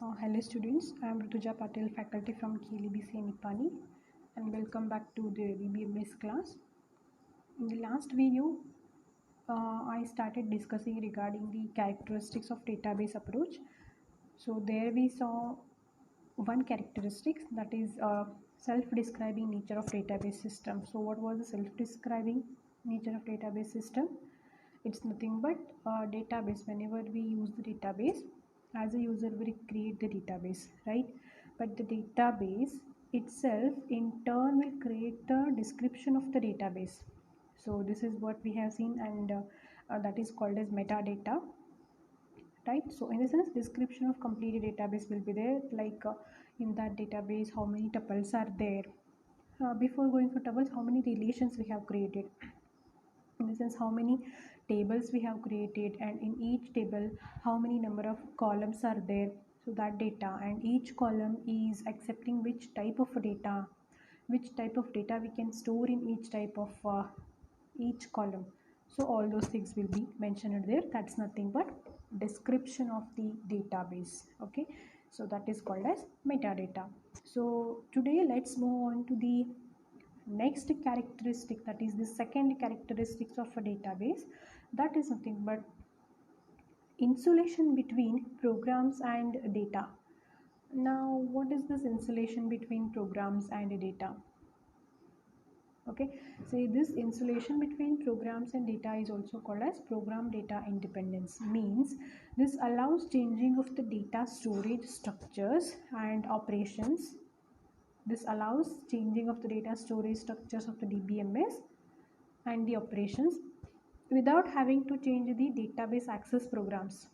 Hello students, I am Rutuja Patel, faculty from KLBC Nipani, and welcome back to the DBMS class. In the last video, I started discussing regarding the characteristics of database approach. So there we saw one characteristic, that is self-describing nature of database system. So what was the self-describing nature of database system? It's nothing but database. Whenever we use the database, as a user we create the database, right? But the database itself in turn will create the description of the database. So this is what we have seen, and that is called as metadata, right? So in the sense, description of complete database will be there, like in that database how many tuples are there, before going for tuples how many relations we have created, in the sense how many tables we have created, and in each table how many number of columns are there. So that data, and each column is accepting which type of data, which type of data we can store in each type of each column. So all those things will be mentioned there. That's nothing but description of the database. Okay, so that is called as metadata. So today let's move on to the next characteristic, that is the second characteristics of a database. That is nothing but insulation between programs and data. Now what is this insulation between programs and data? Okay, so this insulation between programs and data is also called as program data independence. Means this allows changing of the data storage structures and operations. This allows changing of the data storage structures of the DBMS and the operations without having to change the database access programs.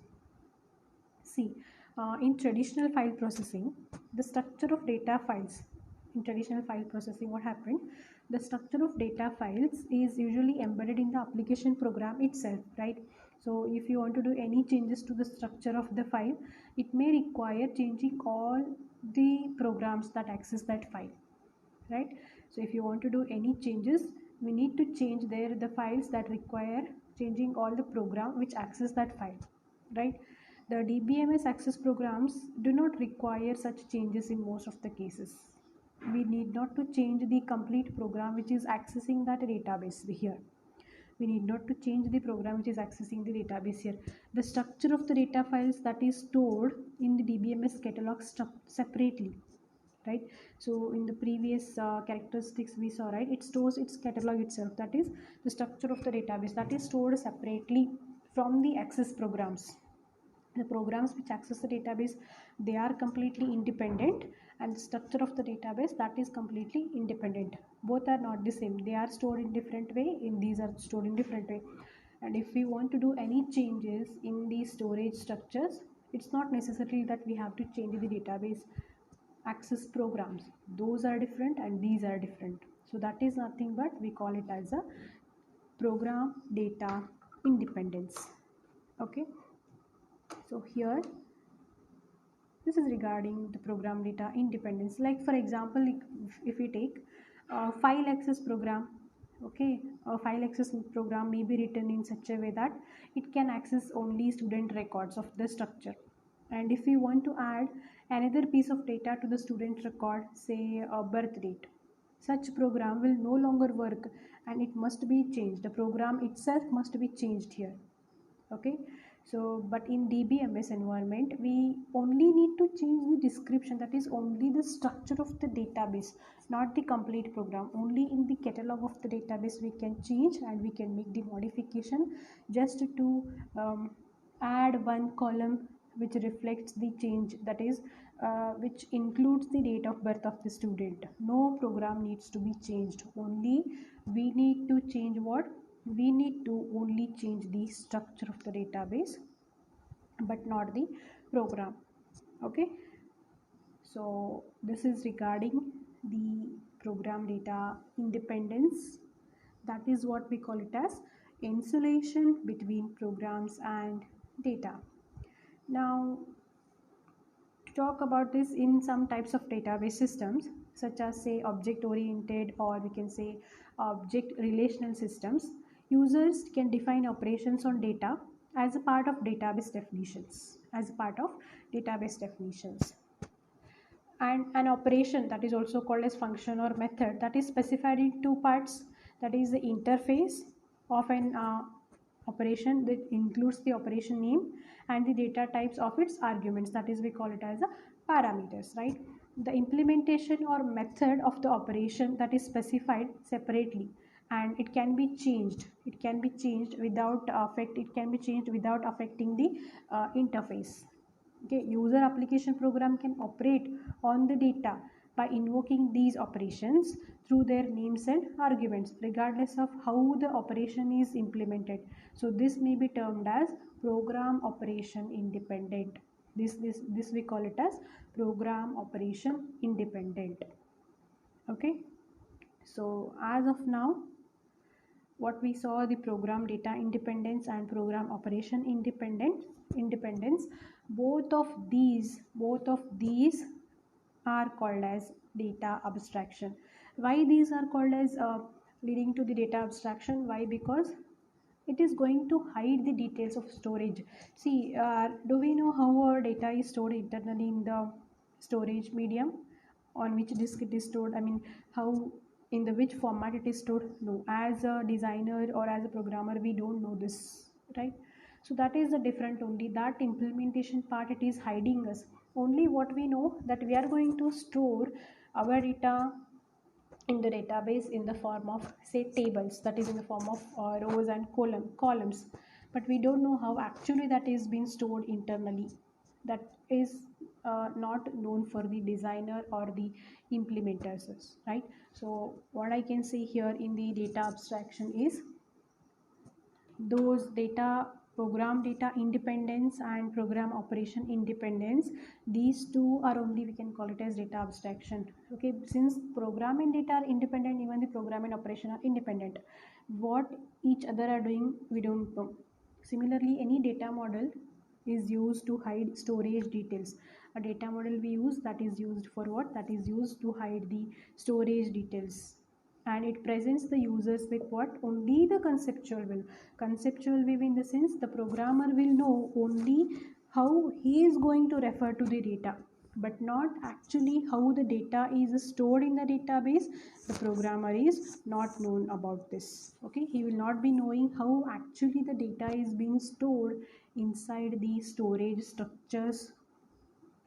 See, in traditional file processing, the structure of data files, in traditional file processing, what happened? The structure of data files is usually embedded in the application program itself, right? So if you want to do any changes to the structure of the file, it may require changing all the programs that access that file, right? So if you want to do any changes, we need to change there the files that require changing all the program which access that file, right? The DBMS access programs do not require such changes in most of the cases. We need not to change the complete program which is accessing that database here. We need not to change the program which is accessing the database here. The structure of the data files that is stored in the DBMS catalog separately, right? So in the previous characteristics we saw, right, it stores its catalog itself. That is the structure of the database that is stored separately from the access programs. The programs which access the database, they are completely independent, and the structure of the database, that is completely independent. Both are not the same. They are stored in different way, in these are stored in different way. And if we want to do any changes in the storage structures, it's not necessary that we have to change the database access programs. Those are different and these are different. So that is nothing but we call it as a program data independence. Okay, so here this is regarding the program data independence. Like for example, if we take file access program, okay, a file access program may be written in such a way that it can access only student records of the structure. And if we want to add another piece of data to the student record, say a birth date, such program will no longer work and it must be changed. The program itself must be changed here. Okay, so but in DBMS environment we only need to change the description, that is only the structure of the database, not the complete program. Only in the catalog of the database we can change and we can make the modification just to add one column which reflects the change, that is which includes the date of birth of the student. No program needs to be changed, only we need to change what? We need to only change the structure of the database but not the program. Okay, so this is regarding the program data independence. That is what we call it as insulation between programs and data. Now to talk about this in some types of database systems, such as say object oriented, or we can say object relational systems, users can define operations on data as a part of database definitions, as a part of database definitions. And an operation that is also called as function or method, that is specified in two parts, that is the interface of an operation, that includes the operation name and the data types of its arguments, that is we call it as a parameters, right? The implementation or method of the operation that is specified separately, and it can be changed, without affecting the interface. Okay, user application program can operate on the data by invoking these operations through their names and arguments, regardless of how the operation is implemented. So this may be termed as program operation independent. This we call it as program operation independent. Okay, so as of now, what we saw, the program data independence and program operation independence, both of these are called as data abstraction. Why these are called as leading to the data abstraction? Why? Because it is going to hide the details of storage. See, do we know how our data is stored internally in the storage medium? On which disk it is stored? I mean, how, in the which format it is stored? No, as a designer or as a programmer, we don't know this, right? So that is the different only, that implementation part it is hiding us. Only what we know, that we are going to store our data in the database in the form of, say, tables, that is in the form of rows and columns, but we don't know how actually that is being stored internally. That is not known for the designer or the implementers, right? So what I can say here in the data abstraction is, those data, program data independence and program operation independence, these two are only, we can call it as data abstraction. Okay, since program and data are independent, even the program and operation are independent. What each other are doing, we don't know. Similarly, any data model is used to hide storage details. A data model we use, that is used for what? That is used to hide the storage details, and it presents the users with what? Only the conceptual view, in the sense the programmer will know only how he is going to refer to the data, but not actually how the data is stored in the database. The programmer is not known about this. Okay, he will not be knowing how actually the data is being stored inside the storage structures,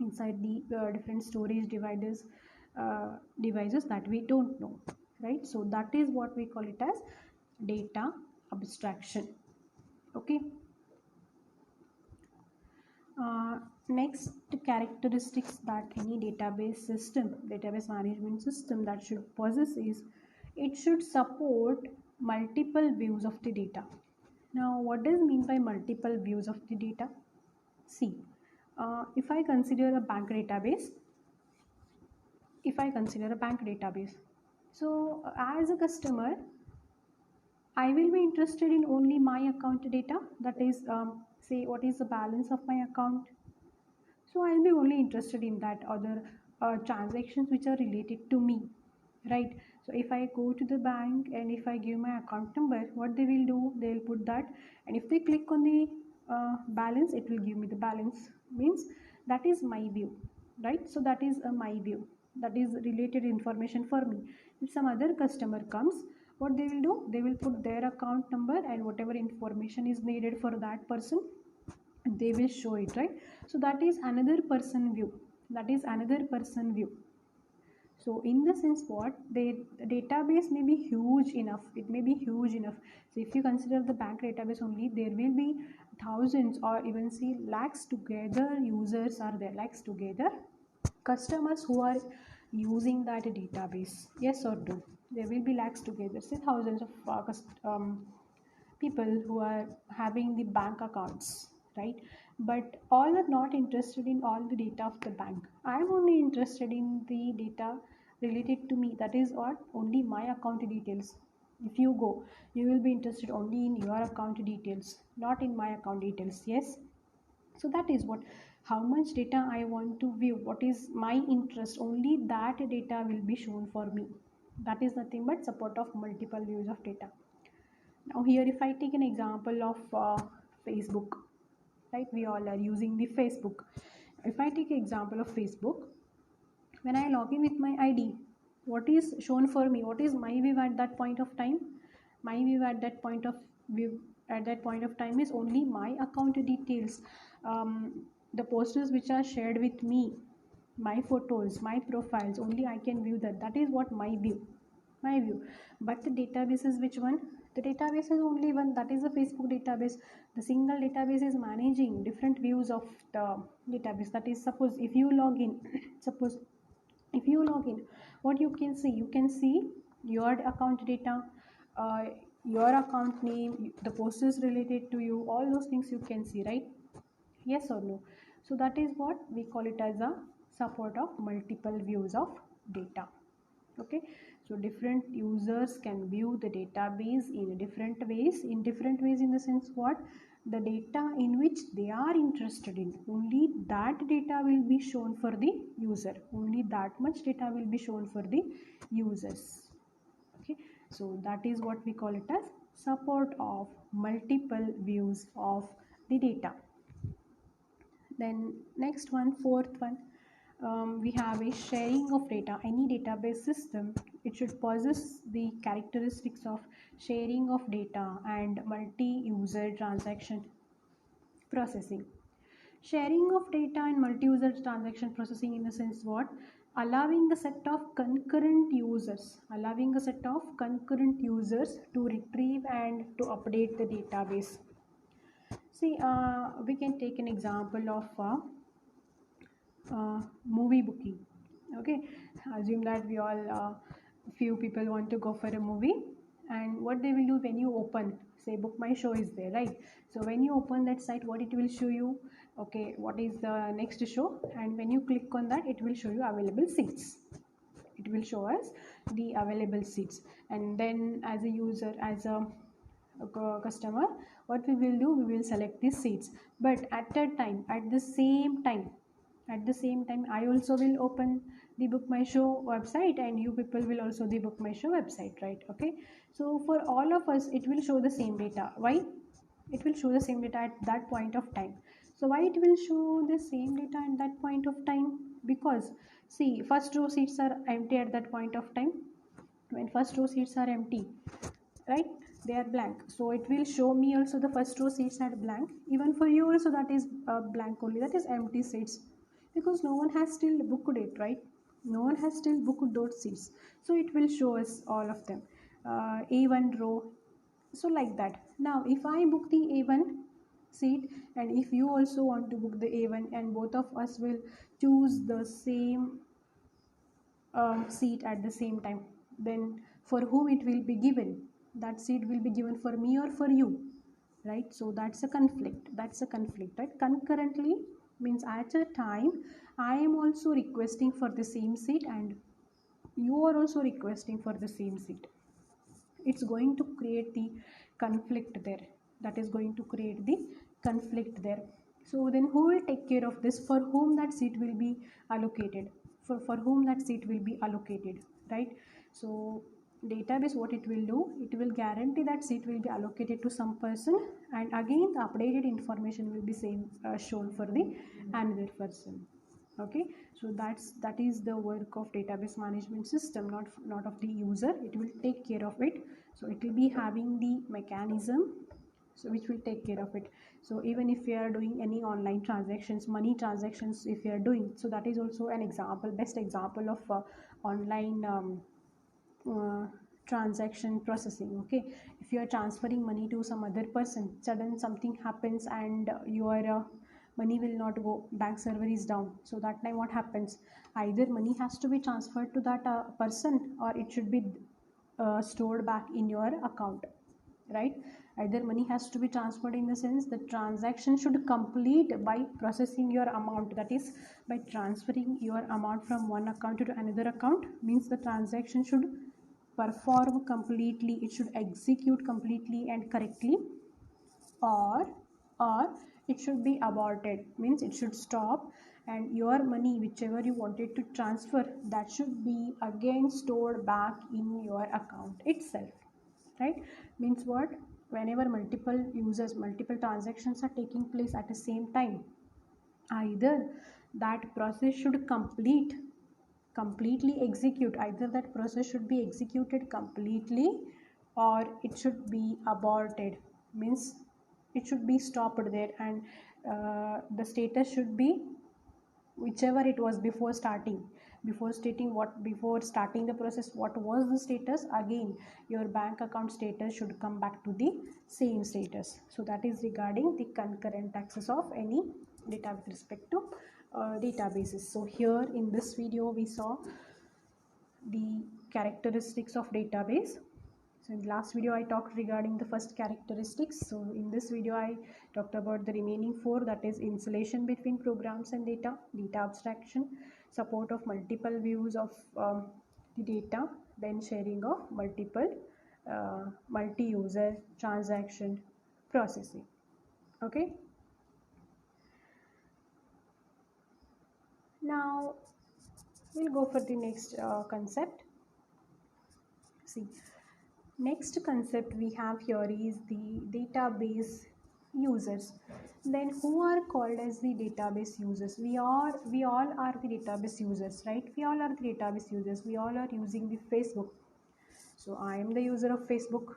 inside the different storage devices that we don't know, right? So that is what we call it as data abstraction. Okay, next characteristics that any database management system that should possess is, it should support multiple views of the data. Now, what does mean by multiple views of the data? See, if I consider a bank database, so as a customer, I will be interested in only my account data, that is, say, what is the balance of my account. So I'll be only interested in that, other transactions which are related to me, right? So if I go to the bank and if I give my account number, what they will do, they will put that, and if they click on the balance, it will give me the balance, means that is my view, right? So that is my view, that is related information for me. If some other customer comes, what they will do, they will put their account number and whatever information is needed for that person, they will show it, right? So that is another person view, so in the sense, what, the database may be huge enough, so if you consider the bank database only, there will be thousands or even see lakhs together users are there, lakhs together customers who are using that database. Yes or no? There will be lakhs together, say thousands of people who are having the bank accounts, right? But all are not interested in all the data of the bank. I am only interested in the data related to me, that is what, only my account details. If you go, you will be interested only in your account details, not in my account details. Yes, so that is what, how much data I want to view, what is my interest, only that data will be shown for me. That is nothing but support of multiple views of data. Now here, if I take an example of Facebook, right? We all are using the Facebook. If I take example of Facebook, when I log in with my ID, what is shown for me? What is my view at that point of time? My view at that point of view at that point of time is only my account details, the posters which are shared with me, my photos, my profiles. Only I can view that. That is what my view. But the database is which one? The database is only one, that is the Facebook database. The single database is managing different views of the database. That is, suppose if you log in suppose if you log in, what you can see your account data, uh, your account name, the posters related to you, all those things you can see, right? Yes or no? So that is what we call it as a support of multiple views of data. Okay, so different users can view the database in different ways, in the sense what, the data in which they are interested in, only that data will be shown for the user, only that much data will be shown for the users. Okay, so that is what we call it as support of multiple views of the data. Then next one, fourth one, we have a sharing of data. Any database system, it should possess the characteristics of sharing of data and multi-user transaction processing. Sharing of data and multi-user transaction processing, in the sense what, allowing a set of concurrent users to retrieve and to update the database. See, we can take an example of movie booking. Okay, assume that we all few people want to go for a movie, and what they will do, when you open, say, Book My Show is there, right? So when you open that site, what it will show you, okay, what is the next show, and when you click on that, it will show you available seats. It will show us the available seats. And then as a user, as a customer, what we will do, we will select these seats. But at the same time, I also will open the Book My Show website, and you people will also the Book My Show website, right? Okay, so for all of us, it will show the same data. Why? It will show the same data at that point of time. So why it will show the same data at that point of time? Because see, first row seats are empty at that point of time. When first row seats are empty, right, they are blank, so it will show me also the first row seats are blank. Even for you also, that is blank only, that is empty seats, because no one has still booked it, right? No one has still booked those seats, so it will show us all of them, A1 row. So like that. Now if I book the A1 seat, and if you also want to book the A1, and both of us will choose the same seat at the same time, then for whom it will be given? That seat will be given for me or for you, right? So that's a conflict, right? Concurrently means at a time I am also requesting for the same seat, and you are also requesting for the same seat. It's going to create the conflict there. That is going to create the conflict there. So then who will take care of this? For whom that seat will be allocated? For whom that seat will be allocated, right? So database, what it will do, it will guarantee that seat will be allocated to some person, and again the updated information will be same shown for the another person. Okay, so that is the work of database management system, not of the user. It will take care of it. So it will be having the mechanism, so which will take care of it. So even if we are doing any online transactions, money transactions, if we are doing, so that is also an example, best example of online uh, transaction processing. Okay, if you are transferring money to some other person, sudden something happens, and your money will not go, bank server is down. So that time what happens? Either money has to be transferred to that person, or it should be stored back in your account, right? Either money has to be transferred, in the sense the transaction should complete by processing your amount, that is by transferring your amount from one account to another account, means the transaction should perform completely, it should execute completely and correctly, or it should be aborted, means it should stop, and your money whichever you wanted to transfer, that should be again stored back in your account itself, right? Means what? whenever multiple users, multiple transactions are taking place at the same time, either that process should completely execute, either that process should be executed completely or it should be aborted, means it should be stopped there, and the status should be whichever it was before starting, before starting the process, what was the status. Again, your bank account status should come back to the same status. So that is regarding the concurrent access of any data with respect to databases. So here in this video we saw the characteristics of database. So in the last video I talked regarding the first characteristics. So in this video I talked about the remaining four, that is insulation between programs and data, data abstraction, support of multiple views of the data, then sharing of multiple multi-user transaction processing. Okay. Now we'll go for the next concept. See, next concept we have here is the database users. Then who are called as the database users? We all are the database users, right? We all are the database users. We all are using the Facebook. So I am the user of Facebook.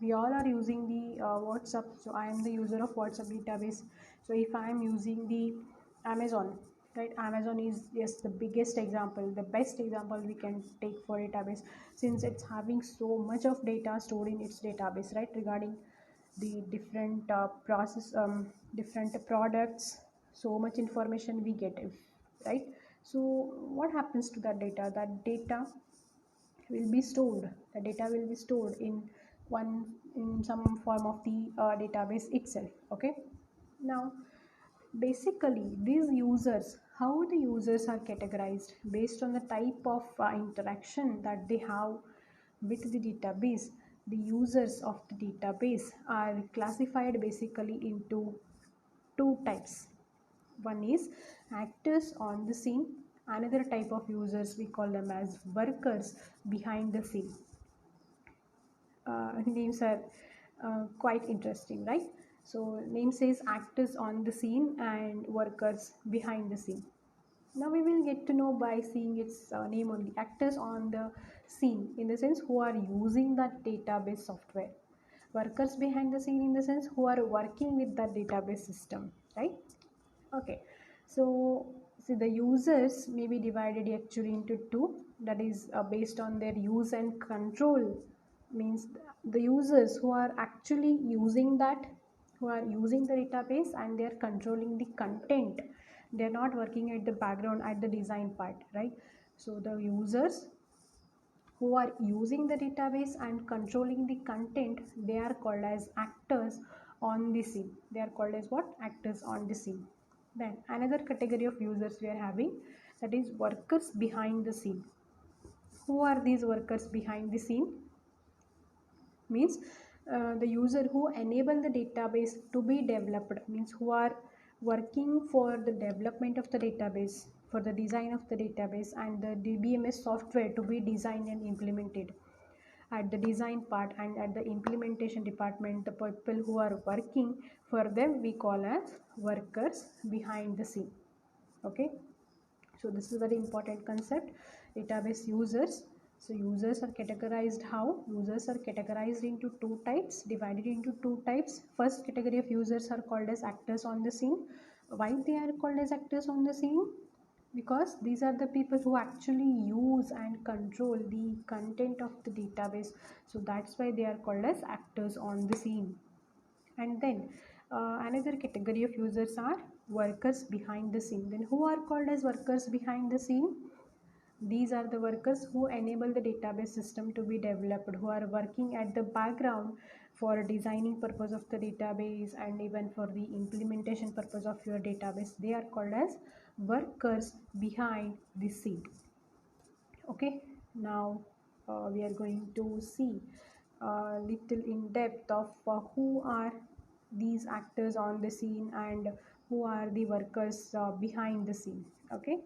We all are using the WhatsApp. So I am the user of WhatsApp database. So if I am using the Amazon, right? Amazon is, yes, the biggest example, the best example we can take for database, since it's having so much of data stored in its database, right? Regarding the different different products, so much information we get, right? So what happens to that data? That data will be stored, the data will be stored in some form of the database itself. Okay. Now basically these users, how the users are categorized based on the type of interaction that they have with the database. The users of the database are classified basically into two types. One is actors on the scene, another type of users we call them as workers behind the scene. Names are quite interesting, right? So name says actors on the scene and workers behind the scene. Now we will get to know by seeing its name only. Actors on the scene in the sense who are using that database software. Workers behind the scene in the sense who are working with that database system, right? Okay. So see, the users may be divided actually into two, that is based on their use and control, means the users who are actually using that, who are using the database and they are controlling the content. They are not working at the background at the design part, right? So the users who are using the database and controlling the content, they are called as actors on the scene. They are called as what? Actors on the scene. Then another category of users we are having, that is workers behind the scene. Who are these workers behind the scene? Means the user who enable the database to be developed, means who are working for the development of the database, for the design of the database and the DBMS software to be designed and implemented. At the design part and at the implementation department, the people who are working for them we call as workers behind the scene. Okay. So this is very important concept, database users. So users are categorized how? Users are categorized into two types, divided into two types. First category of users are called as actors on the scene. Why they are called as actors on the scene? Because these are the people who actually use and control the content of the database. So that's why they are called as actors on the scene. And then another category of users are workers behind the scene. Then who are called as workers behind the scene? These are the workers who enable the database system to be developed, who are working at the background for designing purpose of the database and even for the implementation purpose of your database. They are called as workers behind the scene. Okay. Now we are going to see a little in depth of who are these actors on the scene and who are the workers behind the scene. Okay.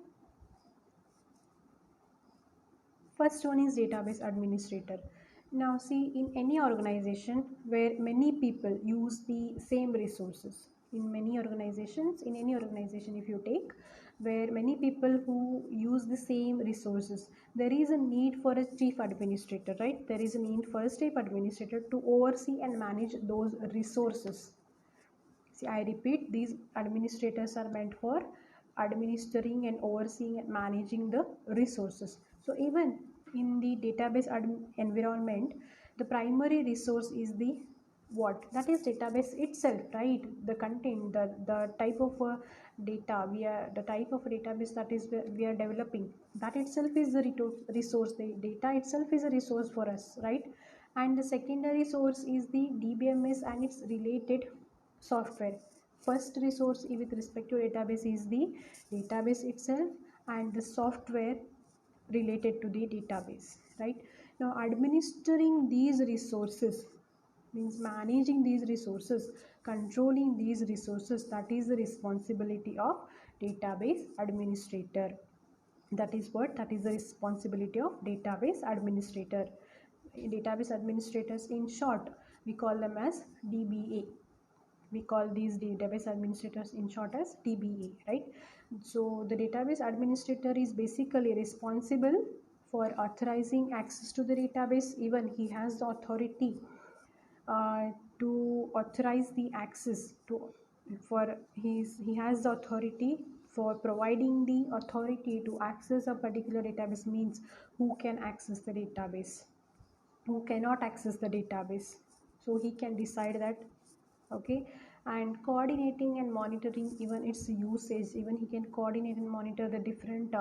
First one is database administrator. Now see, in any organization where many people use the same resources, in many organizations, in any organization if you take, where many people who use the same resources, there is a need for a chief administrator, right? There is a need for a chief administrator to oversee and manage those resources. See, I repeat, these administrators are meant for administering and overseeing and managing the resources. So even in the database environment, the primary resource is the what? That is database itself, right? The content, the type of data we are, the type of database that is we are developing, that itself is the resource. The data itself is a resource for us, right? And the secondary source is the DBMS and its related software. First resource with respect to database is the database itself and the software related to the database, right? Now administering these resources means managing these resources, controlling these resources, that is the responsibility of database administrator. That is what? That is the responsibility of database administrator. Database administrators, in short, we call them as DBA. We call these database administrators in short as DBA, right? So the database administrator is basically responsible for authorizing access to the database. Even he has the authority to authorize the access to, for he has the authority for providing the authority to access a particular database, means who can access the database, who cannot access the database, so he can decide that. Okay. And coordinating and monitoring even its usage, even he can coordinate and monitor the different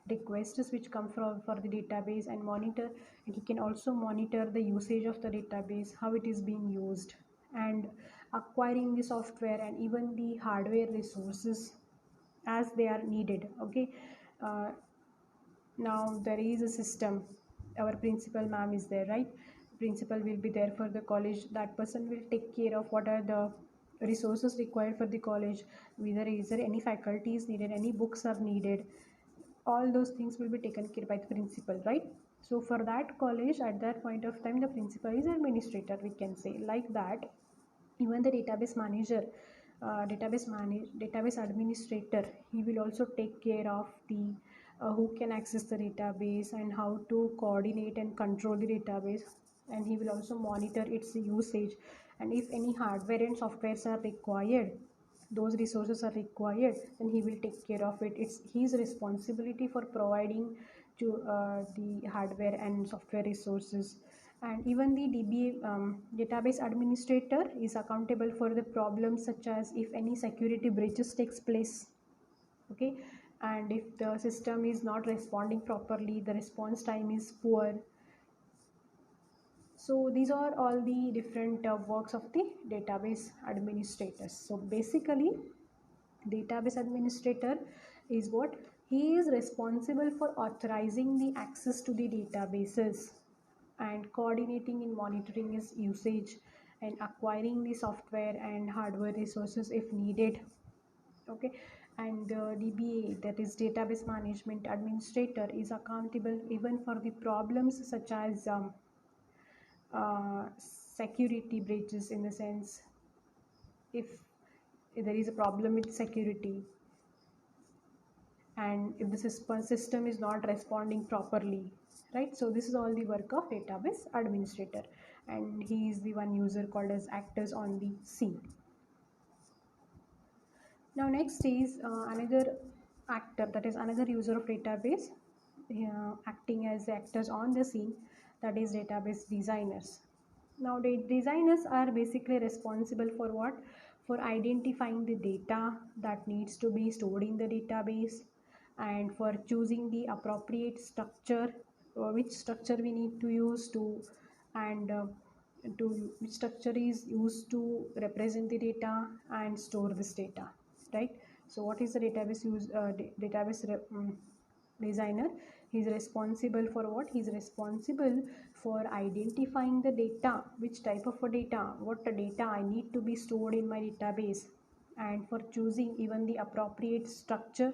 requests which come from for the database, and monitor, and he can also monitor the usage of the database, how it is being used, and acquiring the software and even the hardware resources as they are needed. Okay. uh, Now there is a system, our principal ma'am is there, right? Principal will be there for the college, that person will take care of what are the resources required for the college, whether is there any faculties needed, any books are needed, all those things will be taken care by the principal, right? So for that college at that point of time, the principal is administrator, we can say like that. Even the database manager, database administrator, he will also take care of the who can access the database and how to coordinate and control the database, and he will also monitor its usage. And if any hardware and softwares are required, those resources are required, then he will take care of it. It's his responsibility for providing to the hardware and software resources. And even the DBA, database administrator, is accountable for the problems such as if any security breaches takes place. Okay. And if the system is not responding properly, the response time is poor. So these are all the different works of the database administrators. So basically, database administrator is what? He is responsible for authorizing the access to the databases and coordinating and monitoring its usage and acquiring the software and hardware resources if needed. Okay. And the DBA, that is database management administrator, is accountable even for the problems such as security breaches, in the sense if there is a problem with security and if the system is not responding properly, right? So this is all the work of database administrator, and he is the one user called as actors on the scene. Now next is another actor, that is another user of database acting as actors on the scene, that is database designers. Now the designers are basically responsible for what? For identifying the data that needs to be stored in the database, and for choosing the appropriate structure, which structure we need to use to, and to which structure is used to represent the data and store this data, right? So what is the database designer? He is responsible for what? He is responsible for identifying the data, which type of a data, what the data I need to be stored in my database, and for choosing even the appropriate structure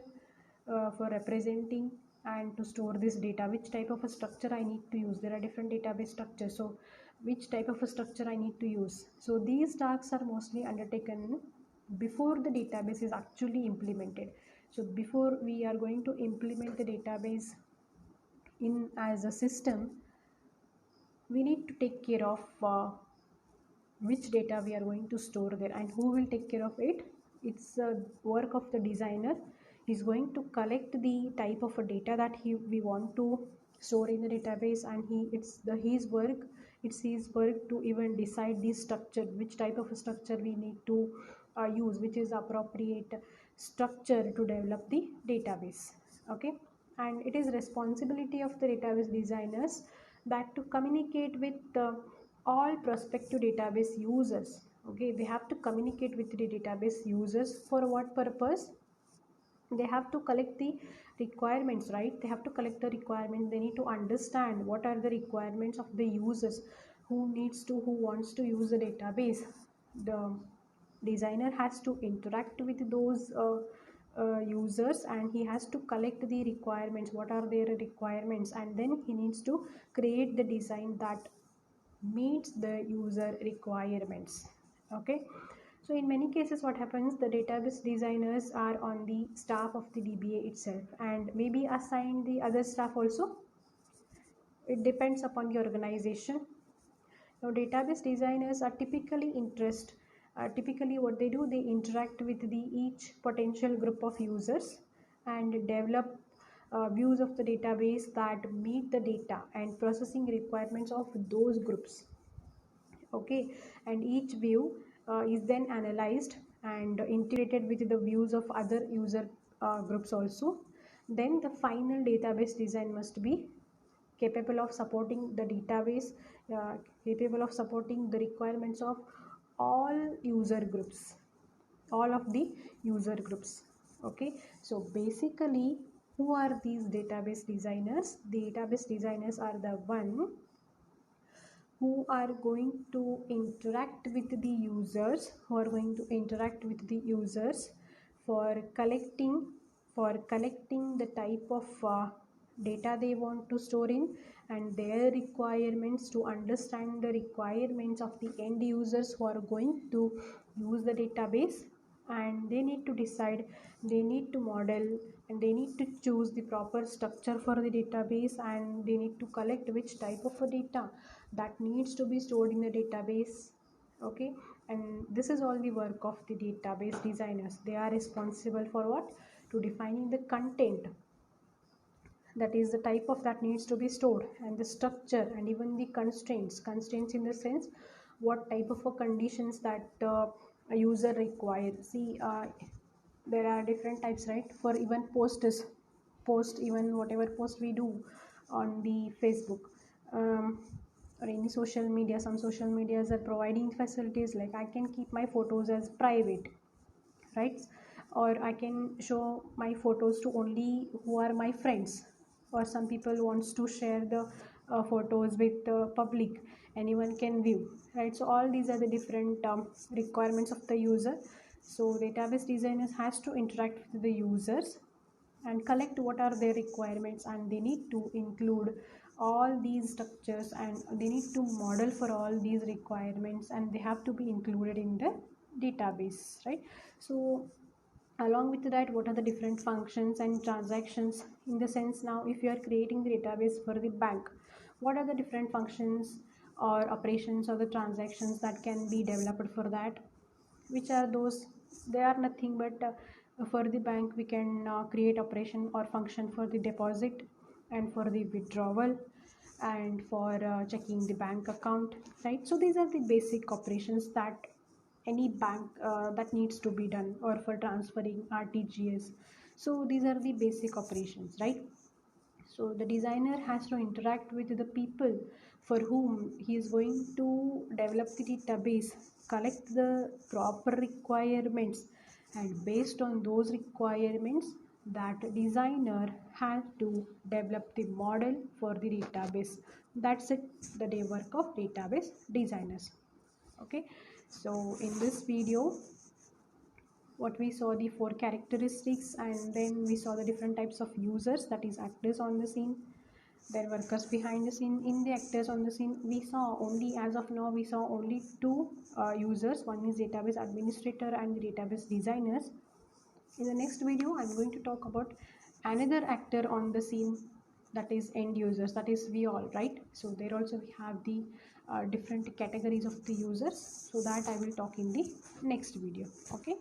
for representing and to store this data, which type of a structure I need to use. There are different database structures, so which type of a structure I need to use. So these tasks are mostly undertaken before the database is actually implemented. So before we are going to implement the database in as a system, we need to take care of which data we are going to store there and who will take care of it. It's a work of the designer. He's going to collect the type of a data that we want to store in the database, and it's his work to even decide the structure, which type of a structure we need to use, which is appropriate structure to develop the database. Okay, and it is responsibility of the database designers that to communicate with all prospective database users. Okay, they have to communicate with the database users. For what purpose? They have to collect the requirements, right? They have to collect the requirements. They need to understand what are the requirements of the users who wants to use the database. The designer has to interact with those users, and he has to collect the requirements, what are their requirements, and then he needs to create the design that meets the user requirements. Okay, so in many cases what happens, the database designers are on the staff of the DBA itself and maybe assigned the other staff also. It depends upon the organization. Now database designers are typically what they do, they interact with the each potential group of users and develop views of the database that meet the data and processing requirements of those groups. Okay, and each view is then analyzed and integrated with the views of other user groups also. Then the final database design must be capable of supporting the database, capable of supporting the requirements of all user groups, all of the user groups. Okay, so basically who are these database designers? The database designers are the one who are going to interact with the users, for collecting the type of data they want to store in, and their requirements, to understand the requirements of the end users who are going to use the database. And they need to decide, they need to model, and they need to choose the proper structure for the database, and they need to collect which type of a data that needs to be stored in the database. Okay, and this is all the work of the database designers. They are responsible for what? To defining the content, that is the type of that needs to be stored, and the structure, and even the constraints in the sense what type of a conditions that a user requires. See, there are different types, right? For even even whatever post we do on the Facebook, or any social media, some social medias are providing facilities like I can keep my photos as private, right? Or I can show my photos to only who are my friends, or some people wants to share the photos with the public, anyone can view, right? So all these are the different requirements of the user. So database designers has to interact with the users and collect what are their requirements, and they need to include all these structures, and they need to model for all these requirements, and they have to be included in the database, right? So along with that, what are the different functions and transactions? In the sense, now if you are creating the database for the bank, what are the different functions or operations or the transactions that can be developed for that? Which are those? They are nothing but for the bank we can create operation or function for the deposit and for the withdrawal and for checking the bank account, right? So these are the basic operations that any bank that needs to be done, or for transferring RTGS. So these are the basic operations, right? So the designer has to interact with the people for whom he is going to develop the database, collect the proper requirements, and based on those requirements, that designer has to develop the model for the database. That's it, the day work of database designers. Okay, so in this video what we saw the four characteristics, and then we saw the different types of users, that is actors on the scene, then workers behind the scene. In the actors on the scene, we saw only, as of now, we saw only two users. One is database administrator and the database designers. In the next video, I'm going to talk about another actor on the scene, that is end users, that is we all, right? So there also we have the different categories of the users, so that I will talk in the next video. Okay.